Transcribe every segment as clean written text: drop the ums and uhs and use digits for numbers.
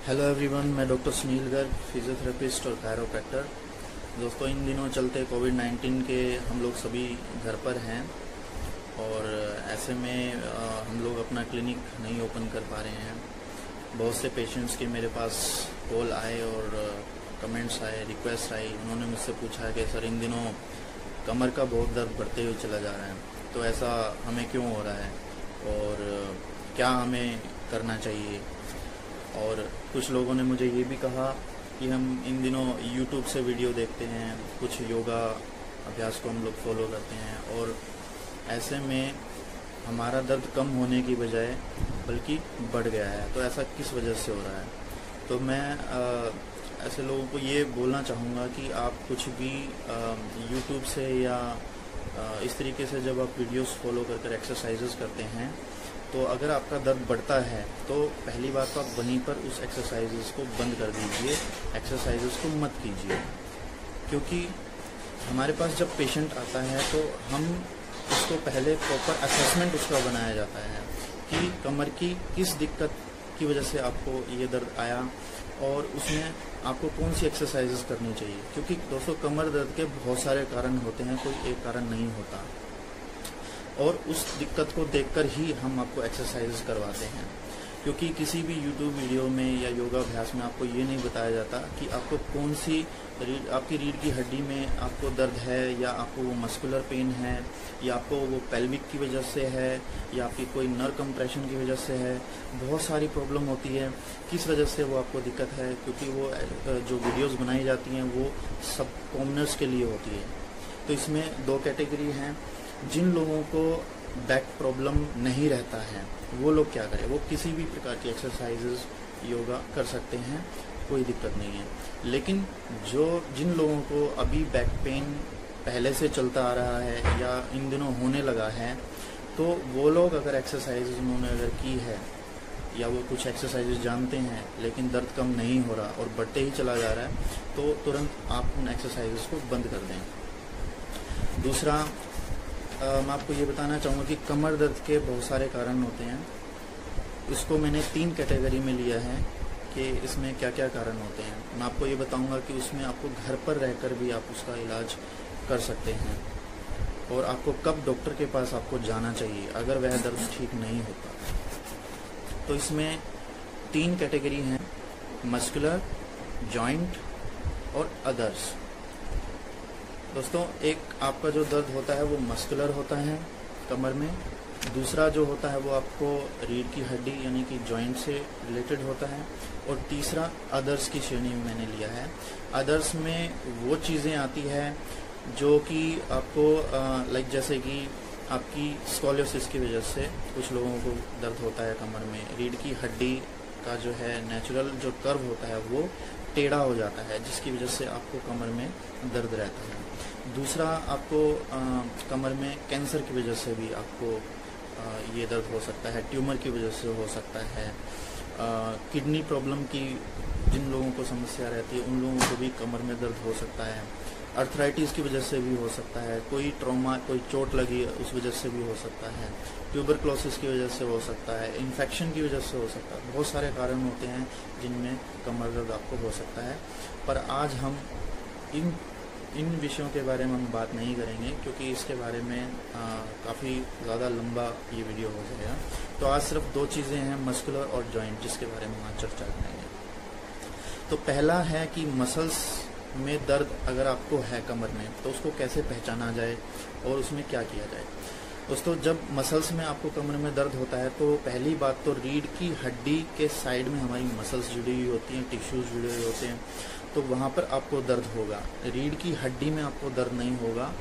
Hello everyone, मैं doctor Sunil Garg, physiotherapist और chiropractor. दोस्तों, इन दिनों चलते कोविड-19 के हम लोग सभी घर पर हैं और ऐसे में हम लोग अपना क्लिनिक नहीं ओपन कर पा रहे हैं। बहुत से पेशेंट्स के मेरे पास कॉल आए और कमेंट्स आए, रिक्वेस्ट आई। उन्होंने मुझसे पूछा कि सर, इन दिनों कमर का बहुत दर्द बढ़ते हुए चला जा रहा है, तो ऐसा हमें क्यों हो रहा है और क्या हमें करना चाहिए। और कुछ लोगों ने मुझे ये भी कहा कि हम इन दिनों YouTube से वीडियो देखते हैं, कुछ योगा अभ्यास को हम लोग फॉलो करते हैं और ऐसे में हमारा दर्द कम होने की बजाय बल्कि बढ़ गया है। तो ऐसा किस वजह से हो रहा है? तो मैं ऐसे लोगों को ये बोलना चाहूँगा कि आप कुछ भी YouTube से या इस तरीके से जब आप वीडियोस फॉलो कर एक्सरसाइजेस करते हैं, तो अगर आपका दर्द बढ़ता है तो पहली बात तो आप वहीं पर उस एक्सरसाइजेस को बंद कर दीजिए, एक्सरसाइजेस को मत कीजिए। क्योंकि हमारे पास जब पेशेंट आता है तो हम उसको पहले प्रॉपर असेसमेंट उसका बनाया जाता है कि कमर की किस दिक्कत की वजह से आपको ये दर्द आया और उसमें आपको कौन सी एक्सरसाइजेस करनी चाहिए। क्योंकि दोस्तों, कमर दर्द के बहुत सारे कारण होते हैं, कोई एक कारण नहीं होता। और उस दिक्कत को देखकर ही हम आपको एक्सरसाइज करवाते हैं। क्योंकि किसी भी YouTube वीडियो में या योगा अभ्यास में आपको ये नहीं बताया जाता कि आपको कौन सी आपकी रीढ़ की हड्डी में आपको दर्द है, या आपको वो मस्कुलर पेन है, या आपको वो पेल्विक की वजह से है, या आपकी कोई नर्व कंप्रेशन की वजह से है। बहुत सारी प्रॉब्लम होती है, किस वजह से वो आपको दिक्कत है। क्योंकि वो जो वीडियोज़ बनाई जाती हैं वो सब कॉमनर्स के लिए होती है। तो इसमें दो कैटेगरी हैं। जिन लोगों को बैक प्रॉब्लम नहीं रहता है वो लोग क्या करें, वो किसी भी प्रकार की एक्सरसाइजेस योगा कर सकते हैं, कोई दिक्कत नहीं है। लेकिन जिन लोगों को अभी बैक पेन पहले से चलता आ रहा है या इन दिनों होने लगा है, तो वो लोग अगर एक्सरसाइजेज उन्होंने अगर की है या वो कुछ एक्सरसाइजेज जानते हैं लेकिन दर्द कम नहीं हो रहा और बढ़ते ही चला जा रहा है, तो तुरंत आप उन एक्सरसाइजेज को बंद कर दें। दूसरा, मैं आपको ये बताना चाहूँगा कि कमर दर्द के बहुत सारे कारण होते हैं। इसको मैंने 3 कैटेगरी में लिया है कि इसमें क्या क्या कारण होते हैं। मैं आपको ये बताऊँगा कि उसमें आपको घर पर रहकर भी आप उसका इलाज कर सकते हैं और आपको कब डॉक्टर के पास आपको जाना चाहिए अगर वह दर्द ठीक नहीं होता। तो इसमें 3 कैटेगरी हैं: मस्कुलर, जॉइंट और अदर्स। दोस्तों, एक आपका जो दर्द होता है वो मस्कुलर होता है कमर में। दूसरा जो होता है वो आपको रीढ़ की हड्डी यानी कि जॉइंट से रिलेटेड होता है। और तीसरा अदर्स की श्रेणी में मैंने लिया है। अदर्स में वो चीज़ें आती है जो कि आपको लाइक जैसे कि आपकी स्कोलियोसिस की वजह से कुछ लोगों को दर्द होता है कमर में। रीढ़ की हड्डी का जो है नेचुरल जो कर्व होता है वो टेढ़ा हो जाता है, जिसकी वजह से आपको कमर में दर्द रहता है। दूसरा, आपको कमर में कैंसर की वजह से भी आपको ये दर्द हो सकता है, ट्यूमर की वजह से हो सकता है। किडनी प्रॉब्लम की जिन लोगों को समस्या रहती है उन लोगों को भी कमर में दर्द हो सकता है। अर्थराइटिस की वजह से भी हो सकता है, कोई ट्रॉमा, कोई चोट लगी उस वजह से भी हो सकता है, ट्यूबरक्लोसिस की वजह से हो सकता है, इन्फेक्शन की वजह से हो सकता है। बहुत सारे कारण होते हैं जिनमें कमर दर्द आपको हो सकता है। पर आज हम इन विषयों के बारे में हम बात नहीं करेंगे, क्योंकि इसके बारे में काफ़ी ज़्यादा लंबा ये वीडियो हो जाएगा। तो आज सिर्फ 2 चीज़ें हैं, मस्कुलर और जॉइंट, जिसके बारे में आज चर्चा करेंगे। तो पहला है कि मसल्स में दर्द अगर आपको है कमर में, तो उसको कैसे पहचाना जाए और उसमें क्या किया जाए। दोस्तों, जब मसल्स में आपको कमर में दर्द होता है तो पहली बात तो रीढ़ की हड्डी के साइड में हमारी मसल्स जुड़ी हुई होती हैं, टिश्यूज़ जुड़े हुए होते हैं, तो वहाँ पर आपको दर्द होगा। रीढ़ की हड्डी में आपको दर्द नहीं होगा,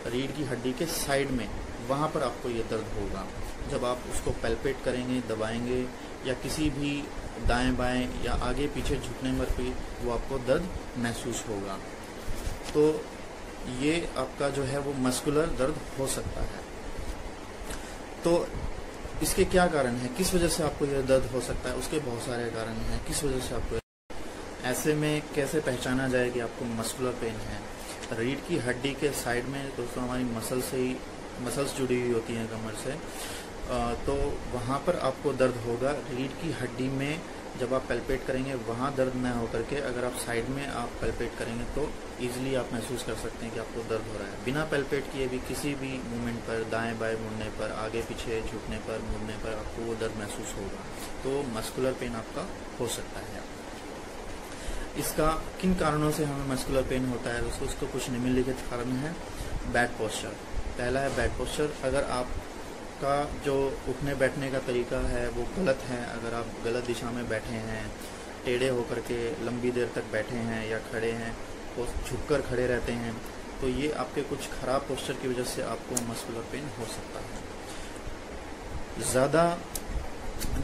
रीढ़ की हड्डी के साइड में वहाँ पर आपको ये दर्द होगा। जब आप उसको पैल्पेट करेंगे, दबाएंगे या किसी भी दाएं बाएं या आगे पीछे झुकने पर भी वो आपको दर्द महसूस होगा। तो ये आपका जो है वो मस्कुलर दर्द हो सकता है। तो इसके क्या कारण है, किस वजह से आपको ये दर्द हो सकता है? उसके बहुत सारे कारण हैं, किस वजह से आपको। ऐसे में कैसे पहचाना जाए कि आपको मस्कुलर पेन है? रीढ़ की हड्डी के साइड में दोस्तों हमारी मसल्स जुड़ी हुई होती हैं कमर से, तो वहाँ पर आपको दर्द होगा। रीढ़ की हड्डी में जब आप पैल्पेट करेंगे वहाँ दर्द न होकर के अगर आप साइड में आप पैल्पेट करेंगे तो ईजिली आप महसूस कर सकते हैं कि आपको दर्द हो रहा है। बिना पैल्पेट किए भी किसी भी मूवमेंट पर, दाएं बाएं मुड़ने पर, आगे पीछे झुकने पर, मुड़ने पर आपको वो दर्द महसूस होगा। तो मस्कुलर पेन आपका हो सकता है। इसका किन कारणों से हमें मस्कुलर पेन होता है दोस्तों, उसको कुछ निम्नलिखित कारण है। बैड पोस्चर, पहला है बैड पोस्चर। अगर आपका जो उठने बैठने का तरीका है वो गलत है, अगर आप गलत दिशा में बैठे हैं, टेढ़े होकर के लंबी देर तक बैठे हैं या खड़े हैं, तो झुककर खड़े रहते हैं, तो ये आपके कुछ खराब पोस्चर की वजह से आपको मस्कुलर पेन हो सकता है। ज़्यादा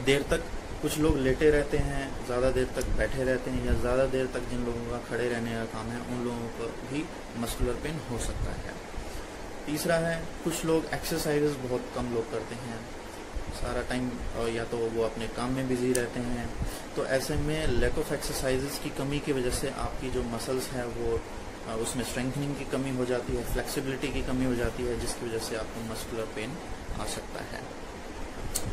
देर तक कुछ लोग लेटे रहते हैं, ज़्यादा देर तक बैठे रहते हैं, या ज़्यादा देर तक जिन लोगों का खड़े रहने का काम है उन लोगों को भी मस्कुलर पेन हो सकता है। तीसरा है कुछ लोग एक्सरसाइजेस बहुत कम लोग करते हैं, सारा टाइम या तो वो अपने काम में बिजी रहते हैं, तो ऐसे में लैक ऑफ एक्सरसाइजेस की कमी की वजह से आपकी जो मसल्स है वो उसमें स्ट्रेंथनिंग की कमी हो जाती है, फ्लेक्सिबिलिटी की कमी हो जाती है, जिसकी वजह से आपको मस्कुलर पेन आ सकता है।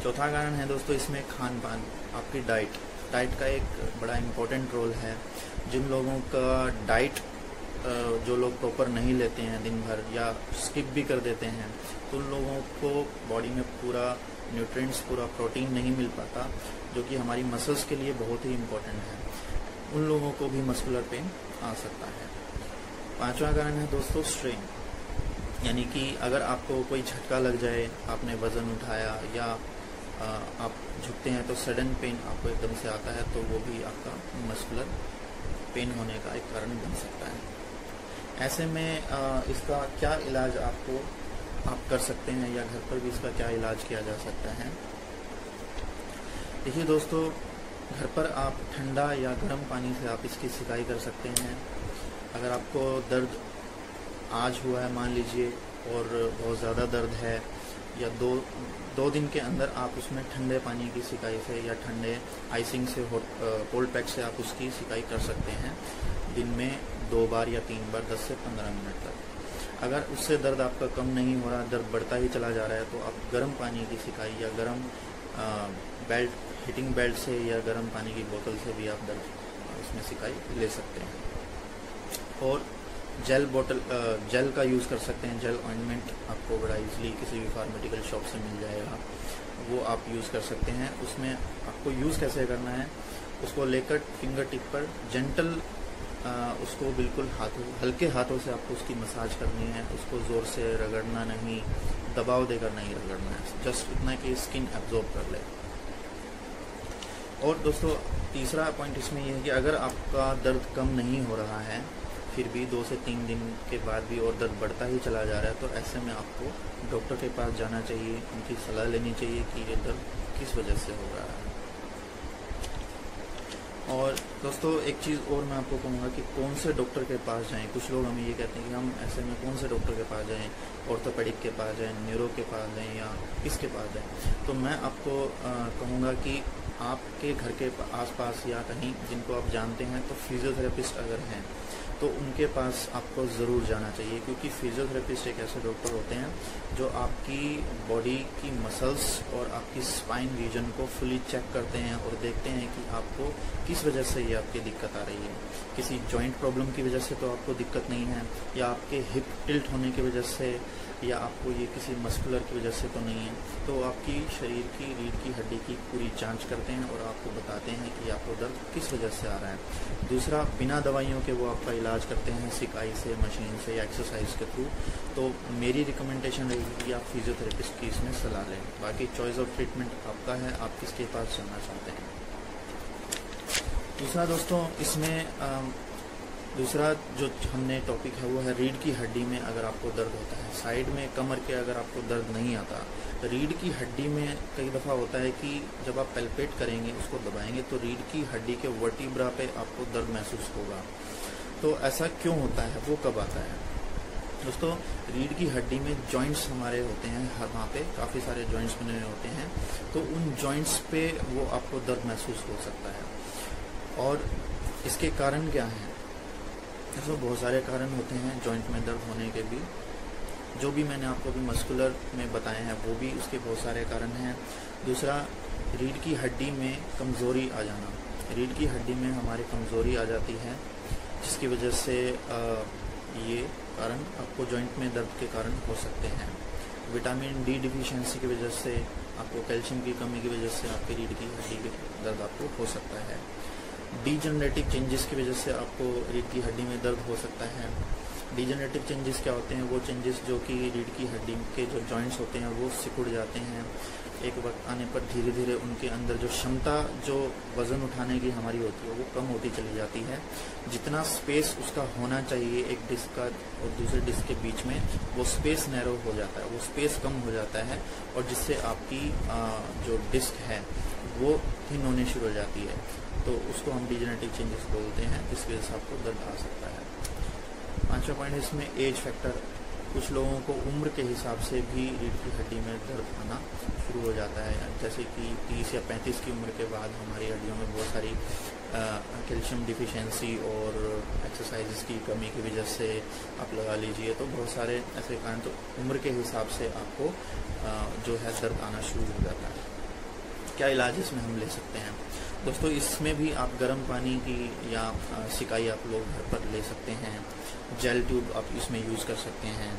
चौथा कारण है दोस्तों इसमें खान पान, आपकी डाइट का एक बड़ा इम्पोर्टेंट रोल है। जिन लोगों का डाइट जो लोग प्रॉपर नहीं लेते हैं दिन भर या स्किप भी कर देते हैं, तो उन लोगों को बॉडी में पूरा न्यूट्रिएंट्स, पूरा प्रोटीन नहीं मिल पाता, जो कि हमारी मसल्स के लिए बहुत ही इम्पोर्टेंट है। उन लोगों को भी मस्कुलर पेन आ सकता है। पांचवा कारण है दोस्तों स्ट्रेन, यानी कि अगर आपको कोई झटका लग जाए, आपने वज़न उठाया या आप झुकते हैं तो सडन पेन आपको एकदम से आता है, तो वो भी आपका मस्कुलर पेन होने का एक कारण बन सकता है। ऐसे में इसका क्या इलाज आप कर सकते हैं या घर पर भी इसका क्या इलाज किया जा सकता है। देखिए दोस्तों, घर पर आप ठंडा या गर्म पानी से आप इसकी सिकाई कर सकते हैं। अगर आपको दर्द आज हुआ है मान लीजिए और बहुत ज़्यादा दर्द है, या दो दिन के अंदर आप उसमें ठंडे पानी की सिकाई से या ठंडे आइसिंग से, कोल्ड पैक से आप उसकी सिकाई कर सकते हैं दिन में 2 बार या 3 बार 10 से 15 मिनट तक। अगर उससे दर्द आपका कम नहीं हो रहा, दर्द बढ़ता ही चला जा रहा है, तो आप गर्म पानी की सिकाई या गर्म हीटिंग बेल्ट से या गर्म पानी की बोतल से भी आप दर्द उसमें सिकाई ले सकते हैं। और जेल का यूज़ कर सकते हैं। जेल ऑइंटमेंट आपको बड़ा इजीली किसी भी फार्मास्यूटिकल शॉप से मिल जाएगा, वो आप यूज़ कर सकते हैं। उसमें आपको यूज़ कैसे करना है, उसको लेकर फिंगर टिप पर जेंटल उसको बिल्कुल हल्के हाथों से आपको उसकी मसाज करनी है। उसको ज़ोर से रगड़ना नहीं, दबाव देकर नहीं रगड़ना है, जस्ट इतना कि स्किन एब्जॉर्ब कर ले। और दोस्तों तीसरा पॉइंट इसमें यह है कि अगर आपका दर्द कम नहीं हो रहा है, फिर भी 2 से 3 दिन के बाद भी और दर्द बढ़ता ही चला जा रहा है, तो ऐसे में आपको डॉक्टर के पास जाना चाहिए, उनकी सलाह लेनी चाहिए कि ये दर्द किस वजह से हो रहा है। और दोस्तों एक चीज़ और मैं आपको कहूँगा कि कौन से डॉक्टर के पास जाएं। कुछ लोग हमें ये कहते हैं कि हम ऐसे में कौन से डॉक्टर के पास जाएं, ऑर्थोपेडिक के पास जाएं, न्यूरो के पास जाएं या किसके पास जाएं। तो मैं आपको कहूँगा कि आपके घर के आसपास या कहीं जिनको आप जानते हैं, तो फिजियोथेरेपिस्ट अगर हैं तो उनके पास आपको ज़रूर जाना चाहिए, क्योंकि फिजियोथेरेपिस्ट एक ऐसे डॉक्टर होते हैं जो आपकी बॉडी की मसल्स और आपकी स्पाइन रीजन को फुली चेक करते हैं और देखते हैं कि आपको किस वजह से ये आपकी दिक्कत आ रही है। किसी जॉइंट प्रॉब्लम की वजह से तो आपको दिक्कत नहीं है, या आपके हिप टिल्ट होने की वजह से, या आपको ये किसी मस्कुलर की वजह से तो नहीं है। तो आपकी शरीर की रीढ़ की हड्डी की पूरी जांच करते हैं और आपको बताते हैं कि आपको दर्द किस वजह से आ रहा है। दूसरा, बिना दवाइयों के वो आपका इलाज करते हैं, सिकाई से, मशीन से या एक्सरसाइज के थ्रू। तो मेरी रिकमेंडेशन रहेगी कि आप फिजियोथेरेपिस्ट की इसमें सलाह लें। बाकी चॉइस ऑफ ट्रीटमेंट आपका है, आप किसके पास जाना चाहते हैं। दूसरा दोस्तों, इसमें दूसरा जो हमने टॉपिक है वो है रीढ़ की हड्डी में अगर आपको दर्द होता है। साइड में कमर के अगर आपको दर्द नहीं आता, रीढ़ की हड्डी में कई दफ़ा होता है कि जब आप पैल्पेट करेंगे, उसको दबाएंगे, तो रीढ़ की हड्डी के वर्टिब्रा पे आपको दर्द महसूस होगा। तो ऐसा क्यों होता है, वो कब आता है दोस्तों? रीढ़ की हड्डी में जॉइंट्स हमारे होते हैं, वहाँ पे काफ़ी सारे जॉइंट्स बने हुए होते हैं, तो उन जॉइंट्स पे वो आपको दर्द महसूस हो सकता है। और इसके कारण क्या हैं? इसमें बहुत सारे कारण होते हैं जॉइंट में दर्द होने के भी, जो भी मैंने आपको भी मस्कुलर में बताए हैं वो भी उसके बहुत सारे कारण हैं। दूसरा, रीढ़ की हड्डी में कमज़ोरी आ जाना, रीढ़ की हड्डी में हमारी कमज़ोरी आ जाती है, जिसकी वजह से ये कारण आपको जॉइंट में दर्द के कारण हो सकते हैं। विटामिन डी डिफिशिएंसी की वजह से, आपको कैल्शियम की कमी की वजह से आपकी रीढ़ की हड्डी में दर्द आपको हो सकता है। डीजनरेटिव चेंजेस की वजह से आपको रीढ़ की हड्डी में दर्द हो सकता है। डीजनरेटिव चेंजेस क्या होते हैं? वो चेंजेस जो कि रीढ़ की हड्डी के जो जॉइंट्स होते हैं वो सिकुड़ जाते हैं। एक वक्त आने पर धीरे धीरे उनके अंदर जो क्षमता, जो वज़न उठाने की हमारी होती है, वो कम होती चली जाती है। जितना स्पेस उसका होना चाहिए एक डिस्क का और दूसरे डिस्क के बीच में, वो स्पेस नैरो हो जाता है, वो स्पेस कम हो जाता है, और जिससे आपकी जो डिस्क है वो थिन होने शुरू हो जाती है। तो उसको हम डीजनरेटिव चेंजेस बोलते हैं, जिसकी वजह से आपको दर्द आ सकता है। 5वां पॉइंट इसमें एज फैक्टर। कुछ लोगों को उम्र के हिसाब से भी रीढ़ की हड्डी में दर्द आना शुरू हो जाता है, जैसे कि 30 या 35 की उम्र के बाद हमारी हड्डियों में बहुत सारी कैल्शियम डिफिशिएंसी और एक्सरसाइजेस की कमी की वजह से आप लगा लीजिए, तो बहुत सारे ऐसे कारण, तो उम्र के हिसाब से आपको जो है दर्द आना शुरू हो जाता है। क्या इलाज इसमें हम ले सकते हैं? दोस्तों, इसमें भी आप गर्म पानी की या सिकाई आप लोग घर पर ले सकते हैं, जेल ट्यूब आप इसमें यूज़ कर सकते हैं,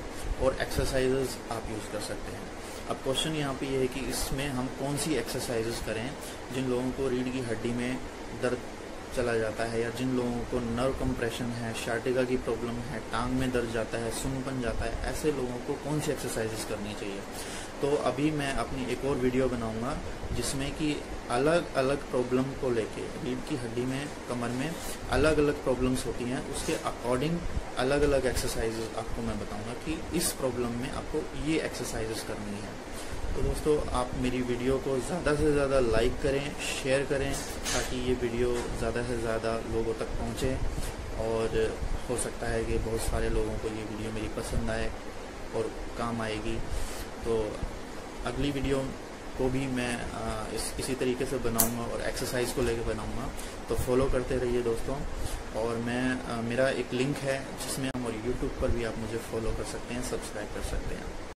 और एक्सरसाइजेस आप यूज़ कर सकते हैं। अब क्वेश्चन यहाँ पे ये है कि इसमें हम कौन सी एक्सरसाइजेस करें जिन लोगों को रीढ़ की हड्डी में दर्द चला जाता है, या जिन लोगों को नर्व कंप्रेशन है, शार्टिका की प्रॉब्लम है, टांग में दर्द जाता है, सुन्नपन जाता है, ऐसे लोगों को कौन सी एक्सरसाइजेस करनी चाहिए। तो अभी मैं अपनी एक और वीडियो बनाऊंगा जिसमें कि अलग अलग प्रॉब्लम को लेके, रीढ़ की हड्डी में, कमर में अलग अलग प्रॉब्लम्स होती हैं, उसके अकॉर्डिंग अलग अलग एक्सरसाइजेस आपको मैं बताऊंगा कि इस प्रॉब्लम में आपको ये एक्सरसाइजेस करनी है। तो दोस्तों, आप मेरी वीडियो को ज़्यादा से ज़्यादा लाइक करें, शेयर करें, ताकि ये वीडियो ज़्यादा से ज़्यादा लोगों तक पहुँचे, और हो सकता है कि बहुत सारे लोगों को ये वीडियो मेरी पसंद आए और काम आएगी। तो अगली वीडियो को भी मैं इसी तरीके से बनाऊंगा और एक्सरसाइज को लेकर बनाऊंगा, तो फॉलो करते रहिए दोस्तों। और मैं मेरा एक लिंक है जिसमें हम, और यूट्यूब पर भी आप मुझे फॉलो कर सकते हैं, सब्सक्राइब कर सकते हैं।